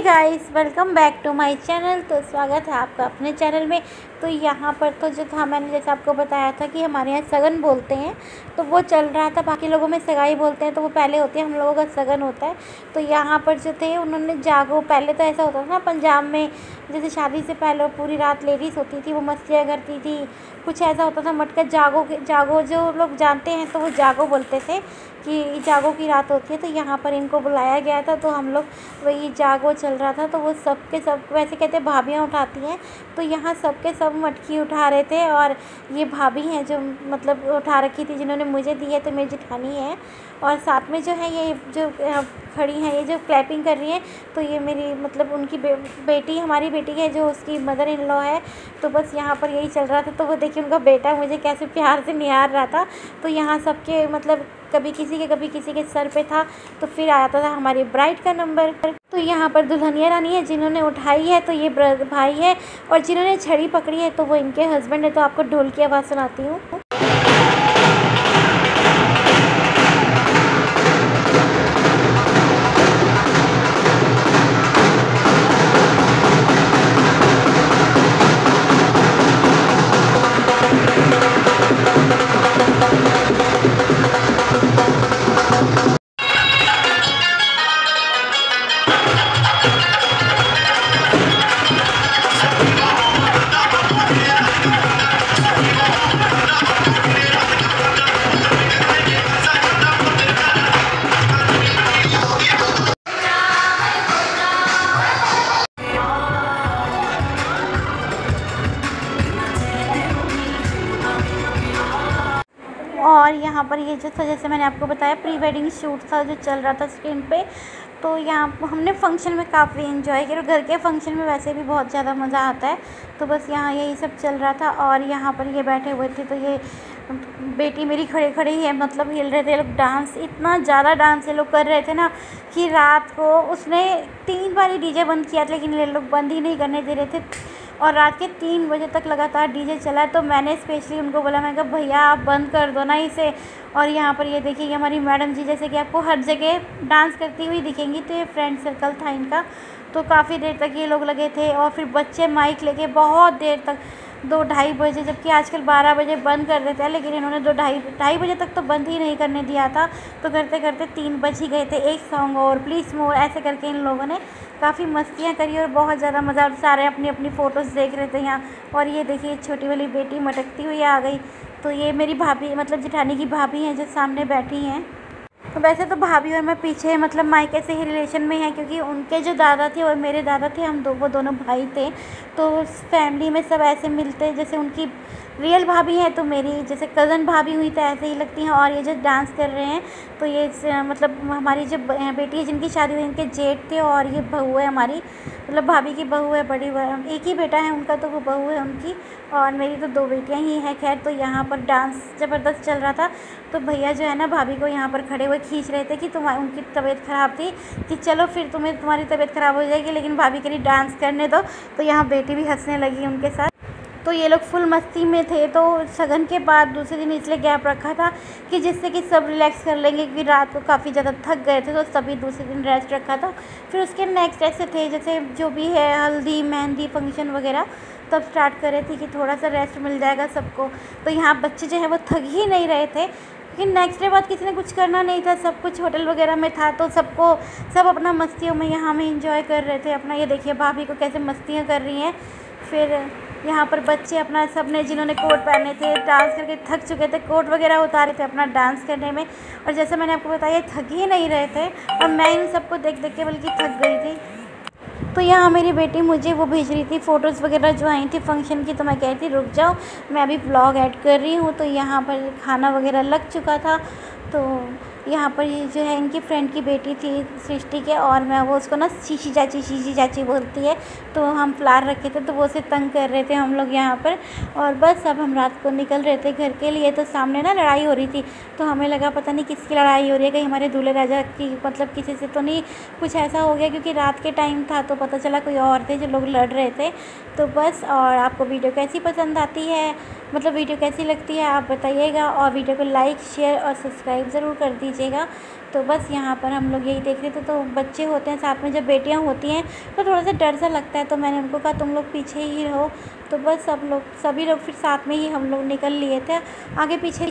Guys, welcome back to my channel. तो स्वागत है आपका अपने चैनल में। तो यहाँ पर तो जो था, मैंने जैसे आपको बताया था कि हमारे यहाँ सगन बोलते हैं, तो वो चल रहा था। बाकी लोगों में सगाई बोलते हैं, तो वो पहले होती है, हम लोगों का सगन होता है। तो यहाँ पर जो थे उन्होंने जागो, पहले तो ऐसा होता था ना पंजाब में, जैसे शादी से पहले पूरी रात लेडीज़ होती थी, वो मस्तियाँ करती थी, कुछ ऐसा होता था। मटका जागो जो लोग जानते हैं तो वो जागो बोलते थे कि जागो की रात होती है। तो यहाँ पर इनको बुलाया गया था, तो हम लोग वही जागो चल रहा था, तो वो सबके सब वैसे कहते हैं भाभियाँ उठाती हैं, तो यहाँ सबके सब मटकी उठा रहे थे। और ये भाभी हैं जो मतलब उठा रखी थी, जिन्होंने मुझे दी है, तो मेरी जेठानी है। और साथ में जो है ये जो खड़ी हैं, ये जो क्लैपिंग कर रही हैं, तो ये मेरी मतलब उनकी बेटी, हमारी बेटी है, जो उसकी मदर इन लॉ है। तो बस यहाँ पर यही चल रहा था। तो वो देखिए उनका बेटा मुझे कैसे प्यार से निहार रहा था। तो यहाँ सबके मतलब कभी किसी के सर पे था, तो फिर आता था हमारी ब्राइड का नंबर। तो यहाँ पर दुल्हनिया रानी है, जिन्होंने उठाई है तो ये भाई है, और जिन्होंने छड़ी पकड़ी है तो वो इनके हस्बैंड है। तो आपको ढोल की आवाज़ सुनाती हूँ। और यहाँ पर ये जो था, जैसे मैंने आपको बताया, प्री वेडिंग शूट था जो चल रहा था स्क्रीन पे। तो यहाँ हमने फंक्शन में काफ़ी एंजॉय किया, और घर के फंक्शन में वैसे भी बहुत ज़्यादा मज़ा आता है। तो बस यहाँ यही सब चल रहा था। और यहाँ पर ये बैठे हुए थे, तो ये बेटी मेरी खड़े खड़े ही है, मतलब हिल रहे थे लोग। डांस, इतना ज़्यादा डांस ये लोग कर रहे थे ना कि रात को उसने 3 बार डीजे बंद किया, लेकिन ये लोग बंद ही नहीं करने दे रहे थे। और रात के 3 बजे तक लगातार डीजे चला। तो मैंने स्पेशली उनको बोला, मैं कहा भैया आप बंद कर दो ना इसे। और यहाँ पर ये देखिए, ये हमारी मैडम जी, जैसे कि आपको हर जगह डांस करती हुई दिखेंगी, तो ये फ्रेंड सर्कल था इनका। तो काफ़ी देर तक ये लोग लगे थे। और फिर बच्चे माइक लेके बहुत देर तक, 2-2:30 बजे, जबकि आजकल 12 बजे बंद कर देते हैं, लेकिन इन्होंने 2-2:30 बजे तक तो बंद ही नहीं करने दिया था। तो करते करते 3 बज ही गए थे। एक सॉन्ग और, प्लीज़ मोर, ऐसे करके इन लोगों ने काफ़ी मस्तियाँ करी और बहुत ज़्यादा मज़ा। और सारे अपनी अपनी फ़ोटोज़ देख रहे थे यहाँ। और ये देखिए छोटी वाली बेटी मटकती हुई आ गई। तो ये मेरी भाभी, मतलब जेठानी की भाभी हैं, जो सामने बैठी हैं। तो वैसे तो भाभी और मैं पीछे मतलब मायके से ही रिलेशन में हैं, क्योंकि उनके जो दादा थे और मेरे दादा थे, वो दोनों भाई थे। तो फैमिली में सब ऐसे मिलते, जैसे उनकी रियल भाभी है, तो मेरी जैसे कज़न भाभी हुई तो ऐसे ही लगती हैं। और ये जो डांस कर रहे हैं, तो ये मतलब हमारी जो बेटी है जिनकी शादी हुई, इनके जेठ थे। और ये बहू है हमारी, मतलब भाभी की बहू है, बड़ी एक ही बेटा है उनका, तो वो बहू है उनकी। और मेरी तो 2 बेटियां ही हैं। खैर, तो यहाँ पर डांस ज़बरदस्त चल रहा था। तो भैया जो है ना, भाभी को यहाँ पर खड़े हुए खींच रहे थे कि उनकी तबीयत ख़राब थी, कि चलो फिर तुम्हारी तबीयत ख़राब हो जाएगी, लेकिन भाभी के लिए डांस करने दो। तो यहाँ बेटी भी हंसने लगी उनके साथ। तो ये लोग फुल मस्ती में थे। तो सगन के बाद दूसरे दिन इसलिए गैप रखा था कि जिससे कि सब रिलैक्स कर लेंगे, क्योंकि रात को काफ़ी ज़्यादा थक गए थे, तो सभी दूसरे दिन रेस्ट रखा था। फिर उसके नेक्स्ट ऐसे थे, जैसे जो भी है हल्दी मेहंदी फंक्शन वगैरह, तब स्टार्ट कर रहे थे कि थोड़ा सा रेस्ट मिल जाएगा सबको। तो यहाँ बच्चे जो है वो थक ही नहीं रहे थे, लेकिन नेक्स्ट डे बाद किसी ने कुछ करना नहीं था, सब कुछ होटल वगैरह में था। तो सब अपना मस्तियों में यहाँ में इंजॉय कर रहे थे अपना। ये देखिए भाभी को कैसे मस्तियाँ कर रही हैं। फिर यहाँ पर बच्चे अपना, सब ने जिन्होंने कोट पहने थे, डांस करके थक चुके थे, कोट वगैरह उतारे थे अपना डांस करने में। और जैसे मैंने आपको बताया, थक ही नहीं रहे थे, और मैं इन सबको देख देख के बल्कि थक गई थी। तो यहाँ मेरी बेटी मुझे वो भेज रही थी फ़ोटोज़ वगैरह जो आई थी फंक्शन की। तो मैं कह रही थी रुक जाओ, मैं अभी व्लॉग ऐड कर रही हूँ। तो यहाँ पर खाना वगैरह लग चुका था। तो यहाँ पर ये जो है इनकी फ्रेंड की बेटी थी सृष्टि के, और मैं वो उसको ना शीशी चाची बोलती है। तो हम फ्लावर रखे थे, तो वो उसे तंग कर रहे थे हम लोग यहाँ पर। और बस अब हम रात को निकल रहे थे घर के लिए। तो सामने ना लड़ाई हो रही थी, तो हमें लगा पता नहीं किसकी लड़ाई हो रही है, कहीं हमारे दूल्हे राजा की, मतलब किसी से तो नहीं कुछ ऐसा हो गया, क्योंकि रात के टाइम था। तो पता चला कोई और थे जो लोग लड़ रहे थे। तो बस, और आपको वीडियो कैसी पसंद आती है, मतलब वीडियो कैसी लगती है आप बताइएगा। और वीडियो को लाइक शेयर और सब्सक्राइब ज़रूर कर दीजिए। लीजिएगा। तो बस यहाँ पर हम लोग यही देख रहे थे। तो बच्चे होते हैं साथ में, जब बेटियाँ होती हैं तो थोड़ा सा डर सा लगता है, तो मैंने उनको कहा तुम लोग पीछे ही रहो। तो बस सभी लोग फिर साथ में ही हम लोग निकल लिए थे, आगे पीछे